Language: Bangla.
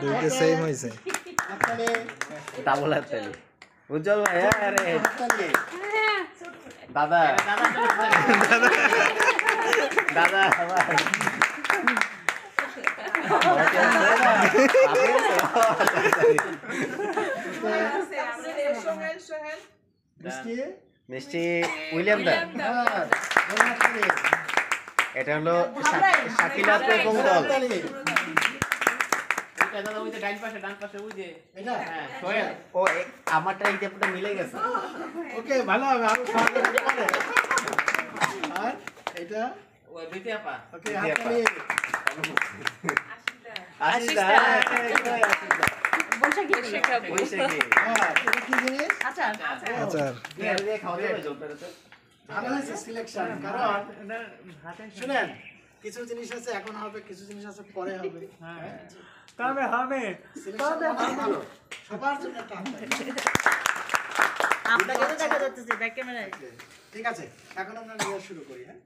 দুইটা সেম হইছে হাততালি ডাবল হাততালি উজ্জ্বল ভাই আরে হাততালি দাদা দাদা ভাই মিষ্টি মিষ্টি উইলিয়াম দা হাততালি এটা হলো শাকিল আপু এবং দল হাততালি দাদা ওই যে ডান পাশে ওই যে এটা হ্যাঁ সোহেল ও আমারটা এই টেপটা মিলে গেছে ওকে ভালো হবে আরো খাওয়া যেতে পারে আর এটা ওই বিতে আপা ওকে হাততালি আশিদা বৈশাখী বৈশাখী হ্যাঁ এটা কি জিনিস আচ্ছা আচার দিয়ে খাওয়া যাবে জলপাইতে ভালো হয়েছে সিলেকশন কারণ শুনেন কিছু জিনিস আছে এখন হবে কিছু জিনিস আছে পরে হবে তবে হবে সিলেকশন ভালো সবার জন্য একটা হাততালি। আপনাকে তো দেখা যাচ্ছে ব্যাক ক্যামেরায় ঠিক আছে এখন আমরা নিয়ে শুরু করি হ্যাঁ